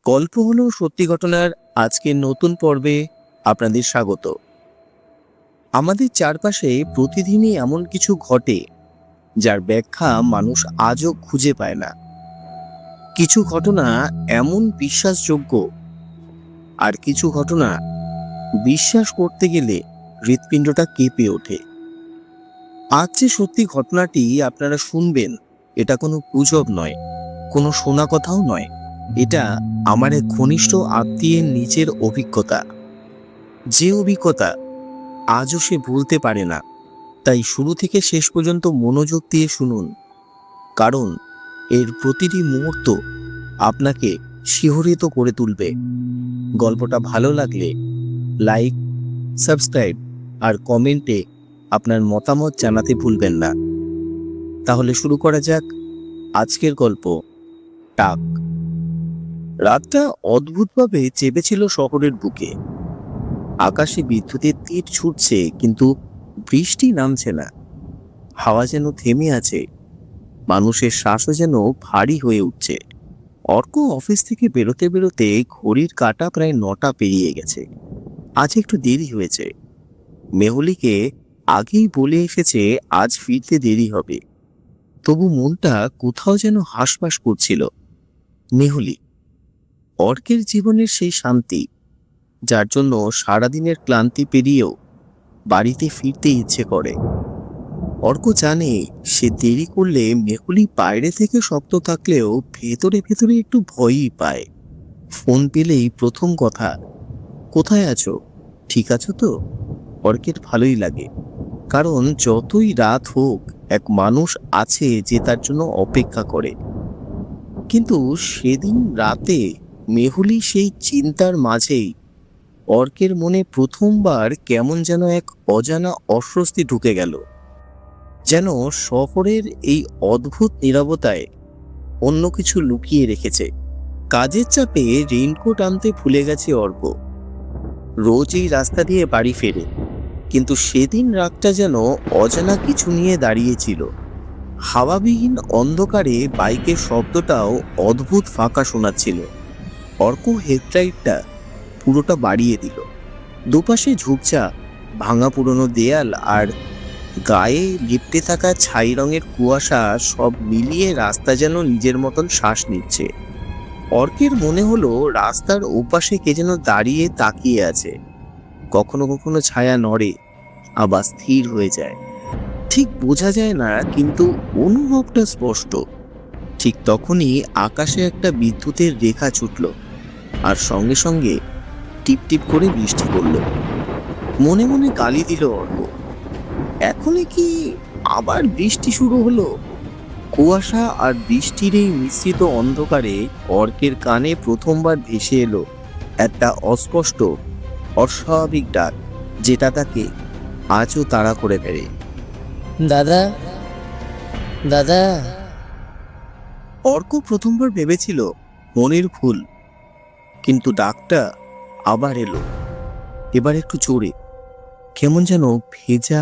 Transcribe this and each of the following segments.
গল্প হলো সত্যি ঘটনার আজকের নতুন পর্বে আপনাদের স্বাগত। আমাদের চারপাশে প্রতিদিনই এমন কিছু ঘটে যার ব্যাখ্যা মানুষ আজও খুঁজে পায় না। কিছু ঘটনা এমন বিশ্বাসযোগ্য, আর কিছু ঘটনা বিশ্বাস করতে গেলে হৃৎপিণ্ডটা কেঁপে ওঠে। আজ যে সত্যি ঘটনাটি আপনারা শুনবেন, এটা কোনো গুজব নয়, কোনো শোনা কথাও নয়। এটা আমার এক ঘনিষ্ঠ আত্মীয়ের নিজের অভিজ্ঞতা, যে অভিজ্ঞতা আজও সে ভুলতে পারে না। তাই শুরু থেকে শেষ পর্যন্ত মনোযোগ দিয়ে শুনুন, কারণ এর প্রতিটি মুহূর্ত আপনাকে শিহরিত করে তুলবে। গল্পটা ভালো লাগলে লাইক, সাবস্ক্রাইব আর কমেন্টে আপনার মতামত জানাতে ভুলবেন না। তাহলে শুরু করা যাক আজকের গল্প, টাক। রাতটা অদ্ভুতভাবে চেপেছিল শহরের বুকে। আকাশে বিদ্যুতের তীর ছুটছে, কিন্তু বৃষ্টি নামছে না। হাওয়া যেন থেমে আছে, মানুষের শ্বাসও যেন ভারী হয়ে উঠছে। অর্ক অফিস থেকে বেরোতে বেরোতে ঘড়ির কাঁটা প্রায় 9টা পেরিয়ে গেছে। আজ একটু দেরি হয়েছে। মেহুলিকে আগেই বলে এসেছে আজ ফিরতে দেরি হবে, তবু মনটা কোথাও যেন হাসপাস করছিল। মেহুলি, অর্কের জীবনের সেই শান্তি, যার জন্য সারাদিনের ক্লান্তি পেরিয়েও বাড়িতে ফিরতে ইচ্ছে করে। অর্ক জানে সে দেরি করলে মেহুলি বাইরে থেকে শক্ত থাকলেও ভেতরে ভেতরে একটু ভয়ই পায়। ফোন পেলেই প্রথম কথা, কোথায় আছো, ঠিক আছো তো? অর্কের ভালোই লাগে, কারণ যতই রাত হোক এক মানুষ আছে যে তার জন্য অপেক্ষা করে। কিন্তু সেদিন রাতে মেহুলি সেই চিন্তার মাঝেই অর্কের মনে প্রথমবার কেমন যেন এক অজানা অস্বস্তি ঢুকে গেল। যেন শহরের এই অদ্ভুত নীরবতায় অন্য কিছু লুকিয়ে রেখেছে। কাজের চাপে রেইনকোট আনতে ভুলে গেছে অর্ক। রোজ এই রাস্তা দিয়ে বাড়ি ফেরে, কিন্তু সেদিন রাতটা যেন অজানা কিছু নিয়ে দাঁড়িয়েছিল। হাওয়াবিহীন অন্ধকারে বাইকের শব্দটাও অদ্ভুত ফাঁকা শোনাচ্ছিল। অর্ক হেডলাইটটা পুরোটা বাড়িয়ে দিল। দুপাশে ঝোপঝাড়, ভাঙা পুরনো দেয়াল আর গায়ে লিপটে থাকা ছাই রঙের কুয়াশা, সব মিলিয়ে রাস্তা যেন নিজের মতন শ্বাস নিচ্ছে। অর্কের মনে হলো রাস্তার ওপাশে কে যেন দাঁড়িয়ে তাকিয়ে আছে। কখনো কখনো ছায়া নড়ে, আবার স্থির হয়ে যায়। ঠিক বোঝা যায় না, কিন্তু অনুভবটা স্পষ্ট। ঠিক তখনই আকাশে একটা বিদ্যুতের রেখা ছুটল, আর সঙ্গে সঙ্গে টিপ টিপ করে বৃষ্টি পড়ল। মনে মনে গালি দিল অর্ক, এখনই কি আবার বৃষ্টি শুরু হলো? কুয়াশা আর বৃষ্টির এই মিশ্রিত অন্ধকারে অর্কের কানে প্রথমবার ভেসে এলো একটা অস্পষ্ট, অস্বাভাবিক ডাক, যেটা তাকে আজও তাড়া করে বেড়ে। দাদা, দাদা। অর্ক প্রথমবার ভেবেছিল মনের ভুল, কিন্তু ডাকটা আবার এলো, এবার একটু জোরে, কেমন যেন ভেজা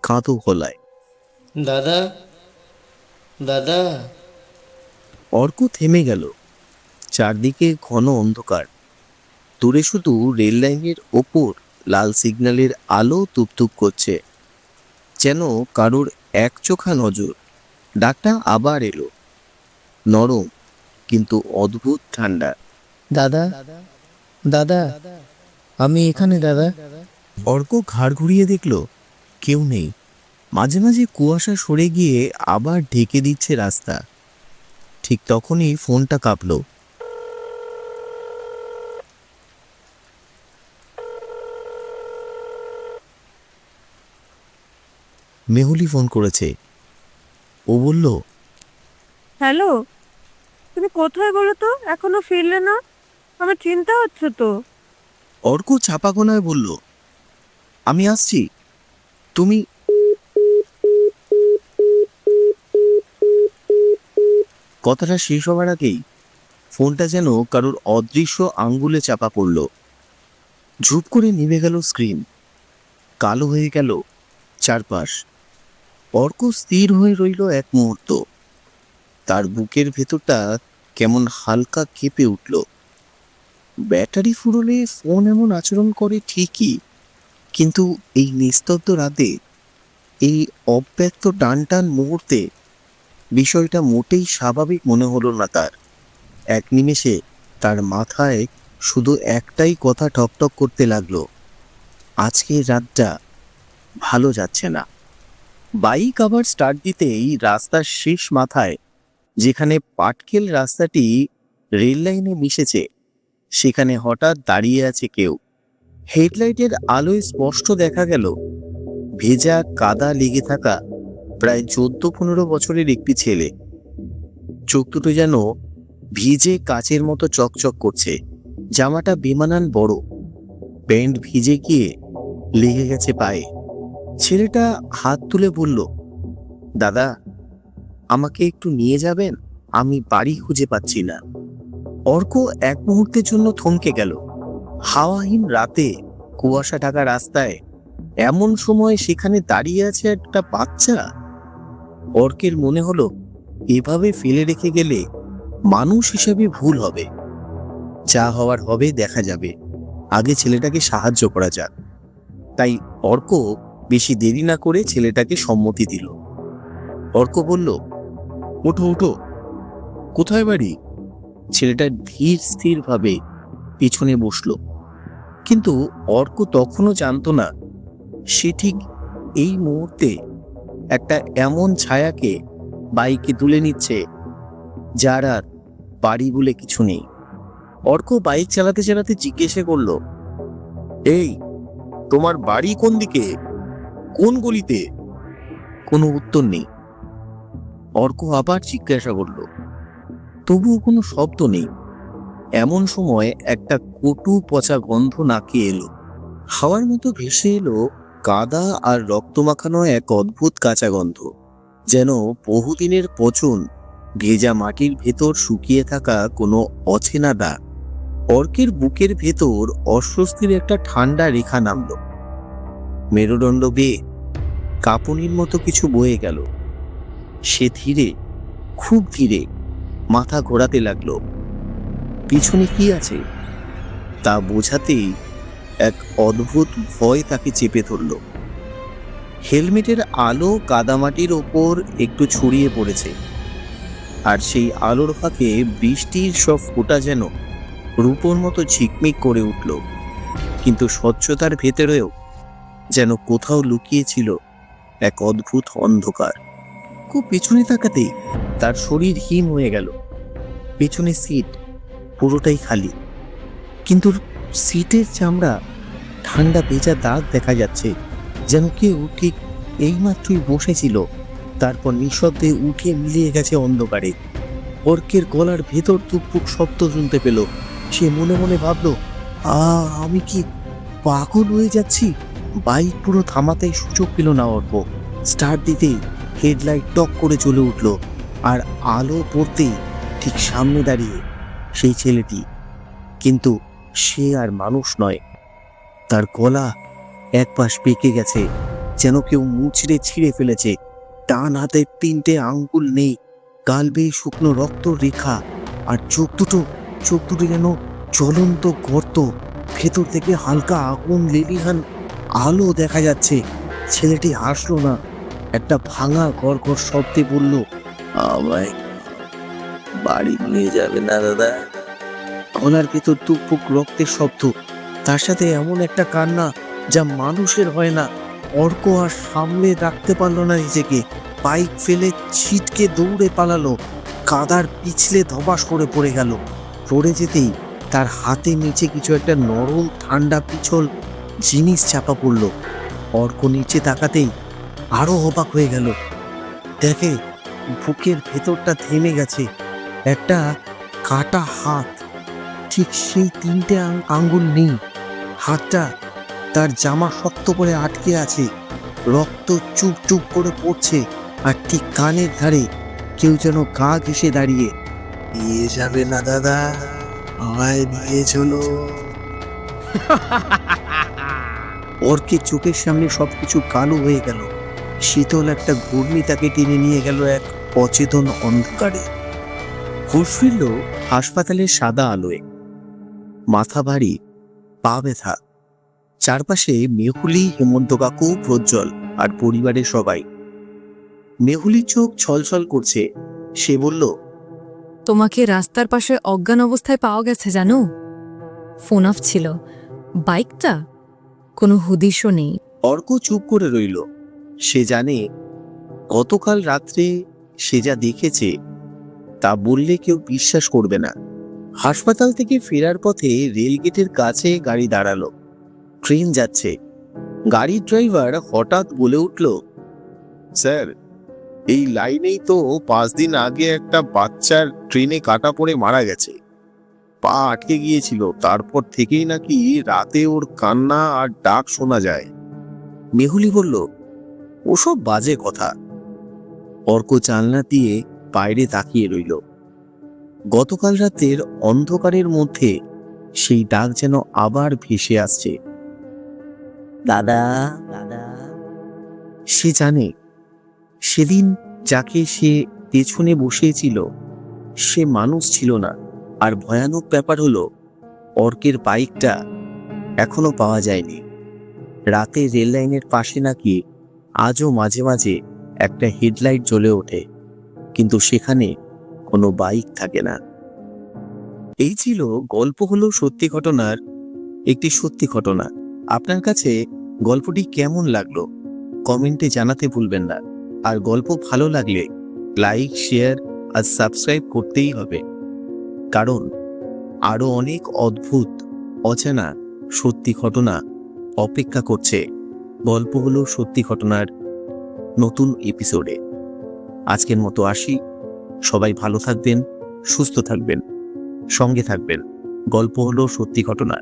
কাঁদো গলায়। দাদা, দাদা। অর্ক থেমে গেল। চারদিকে ঘন অন্ধকার, দূরে শুধু রেল লাইনের ওপর লাল সিগন্যালের আলো তুপতুপ করছে, যেন কারোর একচোখা নজর। ডাকটা আবার এলো, নরম কিন্তু অদ্ভুত ঠান্ডা। দাদা, দাদা, আমি এখানে দাদা। অর্ক ঘাড় ঘুরিয়ে দেখল কেউ নেই। মাঝে মাঝে কুয়াশা সরে গিয়ে আবার ঢেকে দিচ্ছে রাস্তা। ঠিক তখনই ফোনটা কাঁপল। মেহুলি ফোন করেছে। ও বলল, হ্যালো, তুমি কোথায় বলো তো? এখনো ফিরলে না? আমার চিন্তা হচ্ছে তো। অর্ক চাপা গলায় বলল, আমি আসছি, তুমি। কথাটা শেষ হওয়ার আগেই ফোনটা যেন কারোর অদৃশ্য আঙ্গুলে চাপা পড়ল। ঝুপ করে নিভে গেল স্ক্রিন, কালো হয়ে গেল চারপাশ। অর্ক স্থির হয়ে রইল এক মুহূর্ত। তার বুকের ভেতরটা কেমন হালকা কেঁপে উঠল। ব্যাটারি ফুরোলে ফোন এমন আচরণ করে ঠিকই, কিন্তু এই নিস্তব্ধ রাতে, এই অব্যক্ত টান টান মুহূর্তে বিষয়টা মোটেই স্বাভাবিক মনে হলো না তার। এক নিমেষে তার মাথায় শুধু একটাই কথা ঠকঠক করতে লাগলো, আজকের রাতটা ভালো যাচ্ছে না। বাইক আবার স্টার্ট দিতেই রাস্তার শেষ মাথায়, যেখানে পাটকেল রাস্তাটি রেল লাইনে মিশেছে, সেখানে হঠাৎ দাঁড়িয়ে আছে কেউ। হেডলাইটের আলোয় স্পষ্ট দেখা গেল ভেজা কাদা লেগে থাকা প্রায় 14-15 বছরের একটি ছেলে। চোখ দুটো যেন ভিজে কাচের মতো চকচক করছে, জামাটা বেমানান বড়, প্যান্ট ভিজে গিয়ে লেগে গেছে পায়ে। ছেলেটা হাত তুলে বলল, দাদা, আমাকে একটু নিয়ে যাবেন? আমি বাড়ি খুঁজে পাচ্ছি না। অর্ক এক মুহূর্তের জন্য থমকে গেল। হাওয়াহীন রাতে, কুয়াশা ঢাকা রাস্তায়, এমন সময় সেখানে দাঁড়িয়ে আছে একটা বাচ্চা। অর্কের মনে হলো এভাবে ফেলে রেখে গেলে মানুষ হিসেবে ভুল হবে। যা হওয়ার হবে দেখা যাবে, আগে ছেলেটাকে সাহায্য করা যাক। তাই অর্ক বেশি দেরি না করে ছেলেটাকে সম্মতি দিল। অর্ক বলল, ওঠো ওঠো, কোথায় বাড়ি? ছেলেটা ধীর স্থির ভাবে পিছনে বসলো, কিন্তু অর্ক তখনও জানতো না সে ঠিক এই মুহূর্তে একটা এমন ছায়াকে বাইকে তুলে নিচ্ছে যার আর বাড়ি বলে কিছু নেই। অর্ক বাইক চালাতে চালাতে জিজ্ঞেসে করলো, এই, তোমার বাড়ি কোন দিকে, কোন গলিতে? কোনো উত্তর নেই। অর্ক আবার জিজ্ঞাসা করলো, তবুও কোনো শব্দ নেই। এমন সময় একটা কটু পচা গন্ধ নাকে এলো। হাওয়ার মতো ভেসে এলো কাদা আর রক্ত মাখানো এক অদ্ভুত কাঁচা গন্ধ, যেন বহুদিনের পচন, ভেজা মাটির ভেতর শুকিয়ে থাকা কোনো অচেনা দাগ। অর্কের বুকের ভেতর অস্বস্তির একটা ঠান্ডা রেখা নামল। মেরুদণ্ড বেয়ে কাঁপুনির মতো কিছু বয়ে গেল। সে ধীরে, খুব ধীরে মাথা ঘোরাতে লাগলো। পিছনে কি আছে তা বোঝাতেই এক অদ্ভুত ভয় তাকে চেপে ধরল। হেলমেটের আলো কাদামাটির ওপর একটু ছড়িয়ে পড়েছে, আর সেই আলোর ফাঁকে বৃষ্টির সব ফোঁটা যেন রূপোর মতো ঝিকমিক করে উঠল। কিন্তু স্বচ্ছতার ভেতরেও যেন কোথাও লুকিয়েছিল এক অদ্ভুত অন্ধকার। খুব পিছনে তাকাতেই তার শরীর হিম হয়ে গেল। পেছনে সিট পুরোটাই খালি, কিন্তু সিটের চামড়া ঠান্ডা ভেজা দাগ দেখা যাচ্ছে, যেন কেউ ঠিক এইমাত্রই বসেছিল, তারপর নিঃশব্দে উঠে মিলিয়ে গেছে অন্ধকারে। অর্কের গলার ভেতর টুকটুক শব্দ শুনতে পেল। সে মনে মনে ভাবল, আমি কি পাগল হয়ে যাচ্ছি? বাইক পুরো থামাতেই সুযোগ পেল না অর্ক। স্টার্ট দিতেই হেডলাইট টক করে চলে উঠল, আর আলো পড়তেই ঠিক সামনে দাঁড়িয়ে সেই ছেলেটি। কিন্তু সে আর মানুষ নয়। তার গলা এক পাশ পেকে গেছে, যেন কেউ মুচড়ে ছিঁড়ে ফেলেছে। ডান হাতের 3টে আঙ্গুল নেই, গাল বেয়ে শুকনো রক্ত রেখা, আর চোখ দুটো যেন জ্বলন্ত গর্ত। ভেতর থেকে হালকা আগুন লেলিহান আলো দেখা যাচ্ছে। ছেলেটি হাসলো না, একটা ভাঙা গড়গড় শব্দে বলল, আমায় বাড়ি নিয়ে যাবে না দাদা? গলার ভেতর টুকটুক রক্তের শব্দ, তার সাথে এমন একটা কান্না যা মানুষের হয় না। অর্ক আর সামনে রাখতে পারলো না নিজেকে, বাইক ফেলে ছিটকে দৌড়ে পালালো। কাদার পিছলে ধবাস করে পড়ে গেল। পড়ে যেতেই তার হাতে নিচে কিছু একটা নরম ঠান্ডা পিছল জিনিস চাপা পড়ল। অর্ক নিচে তাকাতেই আরো অবাক হয়ে গেল। দেখে বুকের ভেতরটা থেমে গেছে, একটা কাটা হাত, ঠিক সেই 3টে আঙ্গুল নেই। হাতটা তার জামা শক্ত করে আটকে আছে, রক্ত চুপ চুপ করে পড়ছে, আর ঠিক কানের ধারে কেউ যেন গা ঘেঁষে দাঁড়িয়ে, নিয়ে যাবে না দাদা, আমায় নিয়ে চলো। অর্কের চোখের সামনে সবকিছু কালো হয়ে গেল। শীতল একটা ঘূর্ণি তাকে টেনে নিয়ে গেল এক অচেতন অন্ধকারে। হুঁশ ফিরল হাসপাতালের সাদা আলোয়। মাথা ভারী, পা ব্যথা। চারপাশে মেহুলি, হেমন্ত কাকু, প্রজ্জ্বল আর পরিবারের সবাই। মেহুলির চোখ ছলছল করছে। সে বলল, তোমাকে রাস্তার পাশে অজ্ঞান অবস্থায় পাওয়া গেছে জানো? ফোন অফ ছিল। বাইকটা কোনো হুদিশও নেই। অর্ক চুপ করে রইল। সে জানে গতকাল রাত্রে সে যা দেখেছে তা বললে কেউ বিশ্বাস করবে না। হাসপাতাল থেকে ফেরার পথে রেলগেটের কাছে গাড়ি দাঁড়ালো। ট্রেন যাচ্ছে। গাড়ির ড্রাইভার হঠাৎ বলে উঠল, স্যার, এই লাইনেই তো 5 দিন আগে একটা বাচ্চার ট্রেনে কাটা পড়ে মারা গেছে। পা আটকে গিয়েছিল, তারপর থেকেই নাকি রাতে ওর কান্না আর ডাক শোনা যায়। মেহুলি বলল, ওসব বাজে কথা। অর্ক জানলা দিয়ে বাইরে তাকিয়ে রইল। গতকাল রাতের অন্ধকারের মধ্যে সেই ডাক যেন আবার ভেসে আসছে। দাদা, দাদা। সে জানে সেদিন যাকে সে পেছনে বসেছিল সে মানুষ ছিল না। আর ভয়ানক ব্যাপার হলো, অর্কের বাইকটা এখনো পাওয়া যায়নি। রাতে রেল লাইনের পাশে নাকি আজও মাঝে মাঝে একটা হেডলাইট জ্বলে ওঠে, কিন্তু সেখানে কোনো বাইক থাকে না। এই ছিল গল্প হলো সত্যি ঘটনার একটি সত্যি ঘটনা। আপনার কাছে গল্পটি কেমন লাগলো কমেন্টে জানাতে ভুলবেন না। আর গল্প ভালো লাগলে লাইক, শেয়ার আর সাবস্ক্রাইব করতেই হবে, কারণ আরো অনেক অদ্ভুত, অচেনা সত্যি ঘটনা অপেক্ষা করছে গল্প হলো সত্যি ঘটনার নতুন এপিসোডে। আজকের মতো আসি। সবাই ভালো থাকবেন, সুস্থ থাকবেন, সঙ্গে থাকবেন। গল্প হলো সত্যি ঘটনা।